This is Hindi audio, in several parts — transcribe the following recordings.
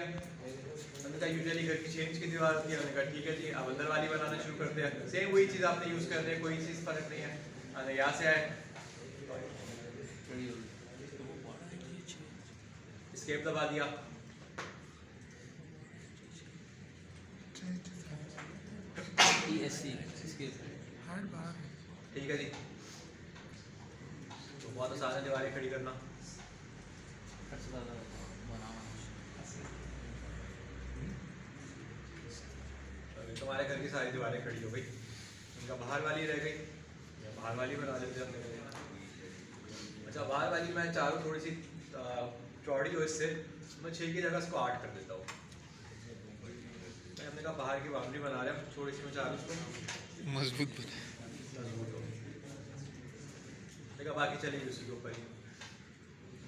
है। हमने कहा यूजुअली घर की चेंज की दीवार होती है, हमने कहा ठीक है जी अब अंदर वाली बनाना शुरू करते हैं। सेम वही चीज़ आपने यूज़ कर रहे हैं, कोई चीज़ फ़र्क नहीं है। हमने यहाँ से आए, एस्केप दबा दिया, ठीक है जी। तो बहुत आसान है दीवारें खड़ी करना। तुम्हारे घर की सारी दीवारें खड़ी हो गई, उनका बाहर वाली रह गई, बाहर वाली बना देते हैं अपने। अच्छा बाहर वाली मैं चारों थोड़ी सी चौड़ी हो, इससे मैं 6 की जगह इसको 8 कर देता हूँ। हमने कहा बाहर की बाउंड्री बना रहे हैं थोड़ी सी, मैं चारों इसको मजबूत हो। देखा बाकी चलेगी उसी के ऊपर ही।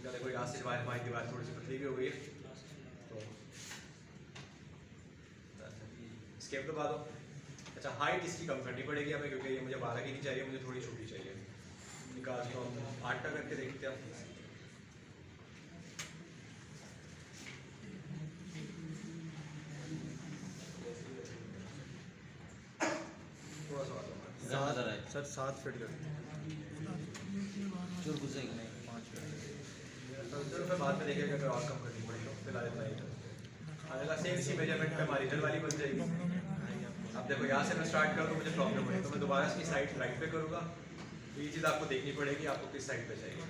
देखो यहाँ से हमारी दीवार थोड़ी सी पतली भी हो गई है, तो स्केप दबा दो। अच्छा हाइट इसकी कम करनी पड़ेगी हमें, क्योंकि ये मुझे 12 की नहीं चाहिए, मुझे थोड़ी छोटी चाहिए। निकाल तो हम 8 का करके देखते हैं। थोड़ा सा सर 7 फीट का चलो फिर बाद में देखेंगे अगर और कम करनी पड़ेगी तो फिलहाल इतना ही। अगला सेम इसी मेजरमेंट पे हमारी इधर वाली बन जाएगी। अब देखो यहाँ से मैं स्टार्ट करूँ तो मुझे प्रॉब्लम होगी, तो मैं दोबारा इसकी साइड राइट पे करूँगा। तो ये चीज़ आपको देखनी पड़ेगी आपको किस साइड पे चाहिए।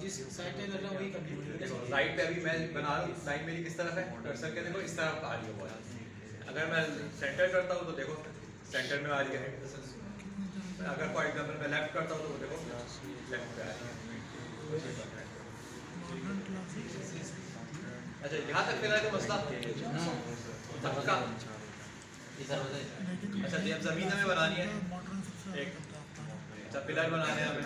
जिस साइड पे करना वही करनी पड़ेगी। देखो राइट पे अभी मैं बना रहा हूँ, साइड मेरी किस तरफ है, कर्सर के देखो इस तरफ आ रही है बॉल। अगर मैं सेंटर करता हूँ तो देखो सेंटर में आ रही है। अगर फॉर एग्जाम्पल मैं लेफ्ट करता हूँ तो देखो लेफ्ट पे आ रही है। अच्छा यहाँ तक फिलहाल तो मसला पक्का। अच्छा जी अब ज़मीन हमें बनानी है एक। अच्छा पिलर बनाने हैं हमें,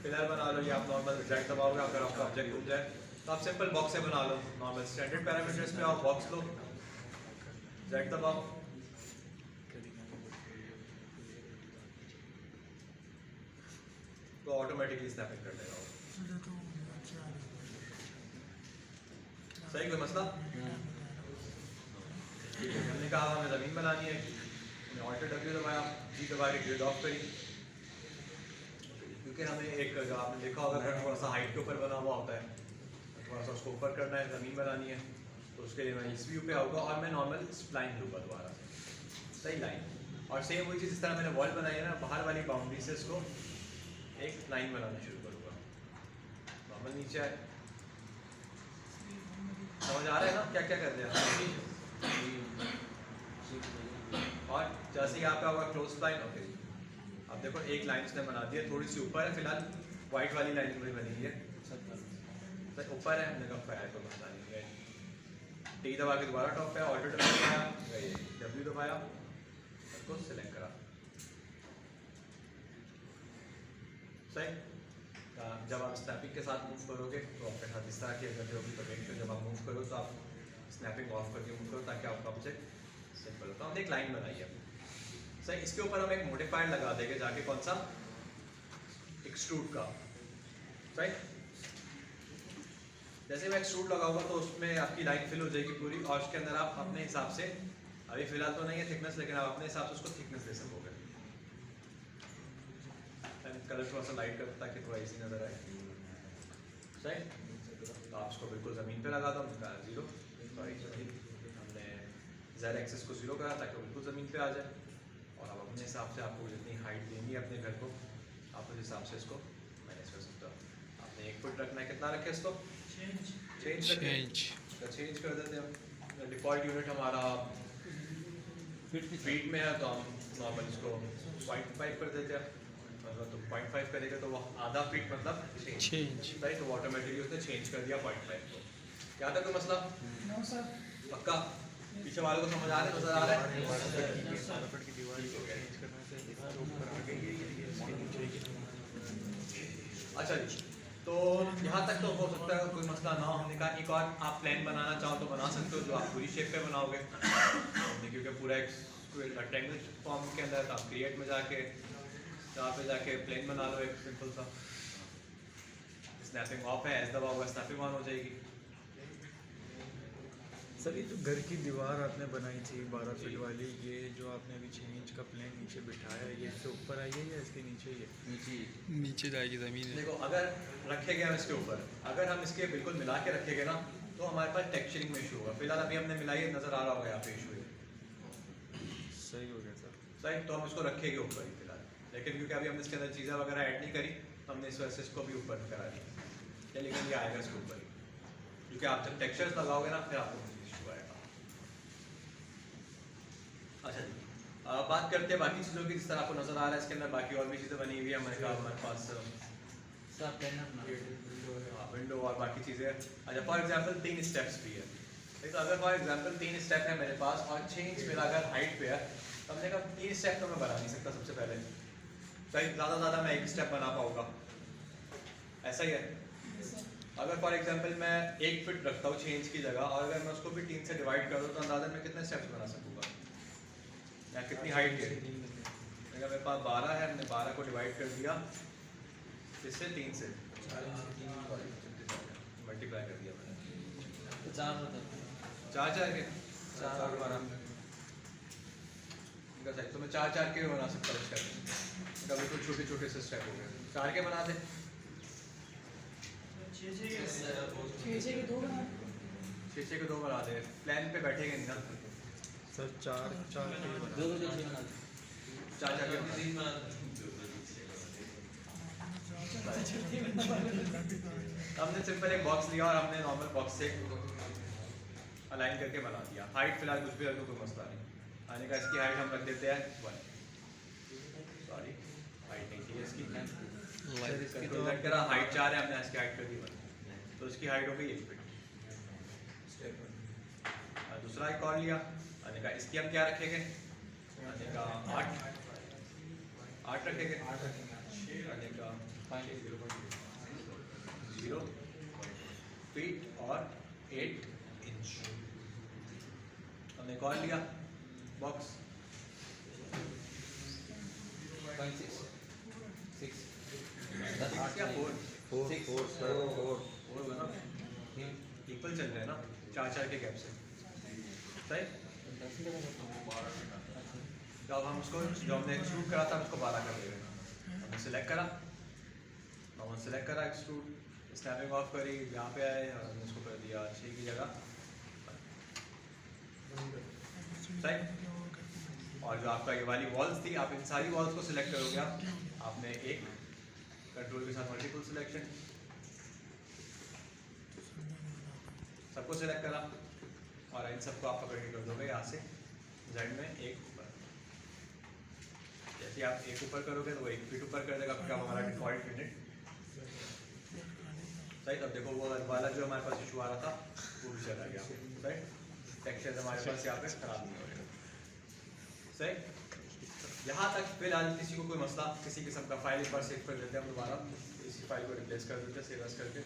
पिलर बना लो। ये आप नॉर्मल जेड दबाओगे अगर आपका ऑब्जेक्ट उठ जाए तो आप सिंपल बॉक्स से बना लो। नॉर्मल स्टैंडर्ड पैरामीटर्स पे आप बॉक्स लो, जेड दबाओ, तो ऑटोमेटिकली स्नैपिंग कर देगा। सही कोई मसला? हमने कहा हमें ज़मीन बनानी है, हमने ऑल्टर डब्ल्यू दबाया, जी दबा के ग्रिड ऑफ करी, क्योंकि हमें एक जो आपने देखा होगा घर थोड़ा सा हाइट के ऊपर बना हुआ होता है, थोड़ा सा उसको ऊपर करना है, ज़मीन बनानी है, तो उसके लिए मैं इस व्यू पे आऊँगा और मैं नॉर्मल स्प्लाइन लूँगा दोबारा से, सही लाइन। और सेम वही चीज़ इस तरह मैंने वॉल बनाई है ना, बाहर वाली बाउंड्री से इसको एक लाइन बनाना शुरू करूँगा। नॉर्मल नीचे आए, समझ आ रहा है ना क्या क्या कर रहे हैं। और जैसे यहाँ पे होगा क्लोज लाइन, ओके अब देखो एक लाइन उसने बना दी है, थोड़ी सी ऊपर है फिलहाल, वाइट वाली लाइन थोड़ी बनी हुई है ऊपर है। हमने कहा फायर को मसला नहीं है, टी दबा के दोबारा टॉप पे ऑल्टर दबाया, डब्ल्यू दबाया, उसको सिलेक्ट करा, सही। जब आप स्नैपिंग के साथ मूव करोगे तो आपके साथ इस तरह की अगर जो भी तो जब आप मूव करो तो आप स्नैपिंग ऑफ करके मूव करो ताकि आपका ऑब्जेक्ट सिंपल होता है। हमने एक लाइन बनाई है, सही। इसके ऊपर हम एक मॉडिफायर लगा देंगे जाके, कौन सा, एक्सट्रूड का, सही। जैसे मैं एक्सट्रूड लगाऊंगा तो उसमें आपकी लाइन फिल हो जाएगी पूरी, और उसके अंदर आप अपने हिसाब से, अभी फिलहाल तो नहीं है थिकनेस, लेकिन आप अपने हिसाब से उसको थिकनेस दे सकोगे। कलर थोड़ा सा लाइट करता ताकि थोड़ा इजी नजर आए, सही। तो आप उसको बिल्कुल ज़मीन पे लगा दो, 0 सॉरी हमने ज़ेड एक्सेस को 0 करा ताकि वो बिल्कुल ज़मीन पे आ जाए। और आप अपने हिसाब से आपको जितनी हाइट देनी है अपने घर को, आप उस हिसाब से इसको मैनेज कर सकते हो। आपने 1 फुट रखना है, कितना रखें इसको, चेंज कर देते हैं। डिफ़ॉल्ट यूनिट हमारा फीट में है, तो हम नॉर्मल इसको 0.5 कर देते हैं। मतलब तो 0.5 करेगा तो वो आधा फीट मतलब चेंज, राइट। तो ऑटोमेटिकली उसने चेंज कर दिया 0.5 को। क्या था कोई मसला? No sir. पक्का? पीछे वालों को समझ आ रहा है, नजर आ रहा है? अच्छा जी, तो यहाँ तक तो हो सकता है कोई मसला ना हो। हमने कहा एक और आप प्लान बनाना चाहो तो बना सकते हो, जो आप पूरी शेप पे बनाओगे, क्योंकि पूरा एक रेक्टेंगल फॉर्म के अंदर आप क्रिएट में जाके यहाँ पे जाके प्लेन बना लो एक सिंपल सा। स्नैपिंग ऑफ है, एस दबा हुआ स्नैपिंग ऑन हो जाएगी। सर ये जो घर की दीवार आपने बनाई थी 12 फीट वाली, ये जो आपने अभी 6 इंच का प्लेन नीचे बिठाया है, ये इससे ऊपर आई है या इसके नीचे ही है? नीचे जाएगी ज़मीन है। देखो अगर रखेंगे हम इसके ऊपर, अगर हम इसके बिल्कुल मिला के रखेंगे ना तो हमारे पास टेक्सचरिंग में इशू होगा। फिलहाल अभी हमने मिलाई है, नज़र आ रहा होगा यहाँ पे इशू है। सही हो गया सर। सही, तो हम इसको रखेंगे ऊपर ही फिलहाल, लेकिन क्योंकि अभी हमने इसके अंदर चीज़ें वगैरह ऐड नहीं करी तो हमने इस वजह से इसको भी ऊपर करा दिया, लेकिन ये आएगा इसके ऊपर ही, क्योंकि आप जब टेक्सचर्स लगाओगे ना फिर आपको इशू आएगा। अच्छा जी, बात करते हैं बाकी चीज़ों की। जिस तरह आपको नज़र आ रहा है इसके अंदर बाकी और भी चीज़ें बनी हुई है हमारे पास सब प्लानर ना विंडो और बाकी चीज़ें। अच्छा, फॉर एग्जांपल 3 स्टेप्स भी है। तो अगर फॉर एग्जांपल 3 स्टेप है मेरे पास और 6 इंच मेरा अगर हाइट पे है, तो हमने कहा 3 स्टेप तो मैं बना नहीं सकता सबसे पहले। सही, ज़्यादा मैं 1 स्टेप बना पाऊँगा, ऐसा ही है। अगर फॉर एग्जांपल मैं 1 फीट रखता हूँ 6 इंच की जगह, और अगर मैं उसको भी 3 से डिवाइड कर दूँ तो अंदाज़न मैं कितने स्टेप्स बना सकूँगा या कितनी हाइट है। अगर मेरे पास 12 है, हमने 12 को डिवाइड कर दिया इससे 3 से मल्टीप्लाई कर दिया मैंने, तो 4 होता है। 4 के 4 12 सही। तो मैं 4 के बना सकता हूँ स्टेप। कभी कुछ छोटे छोटे से स्टेप हो गए, 4 के बना दे। 6 के 2 बना 6 के 2 बना दे, प्लान पे बैठेंगे नहीं ना सर 4 के बना। 2 के 6 बना 4 के हमने सिंपल एक बॉक्स लिया और हमने नॉर्मल बॉक्स से अलाइन करके बना दिया। हाइट फिलहाल कुछ भी रख दो, कोई मसला नहीं। आने का इसकी हाइट हम रख देते हैं 1। सॉरी, हाइट नहीं थी इसकी, कंट्रोल सेट करा, हाइट 4 है, हमने इसकी हाइट कर दी 1, तो इसकी हाइट हो गई 1 फीट। दूसरा एक और लिया, आने का इसकी हम क्या रखेंगे, आने का 8 रखेंगे, आने का 0 फीट और 8 इंच। हमने एक और लिया बॉक्स 6 या 4 सर 4 होगा ना, इक्वल चल रहे हैं ना 4 के गैप से। सही, तो अब हम उसको जो हमने एक्सट्रूड करा था उसको 12 कर देंगे। हमने सेलेक्ट करा, एक्सट्रूड, स्नैपिंग ऑफ करी, यहाँ पे आए और हमने इसको कर दिया 6 की जगह। सही, और जो आपका ये वाली वॉल्स थी, आप इन सारी वॉल्स को सिलेक्ट करोगे। आपने एक कंट्रोल के साथ मल्टीपल सिलेक्शन, सबको सिलेक्ट करा और इन सबको आप पकड़ के कर दोगे यहाँ से जेड में एक ऊपर। जैसे आप एक ऊपर करोगे तो वो 1 फीट ऊपर कर देगा, क्योंकि हमारा डिफॉल्ट यूनिट। सही, तब देखो वो वाला जो हमारे पास इशू आ रहा था वो भी चला गया। सही, टेक्सचर हमारे पास यहाँ पे खराब नहीं हो रहा। सही, यहाँ तक फिलहाल किसी को कोई मसला, किसी किस्म का फाइल एक बार सेव कर देते हैं हम दोबारा, इसी फाइल को रिप्लेस कर देते हैं सेव एज करके।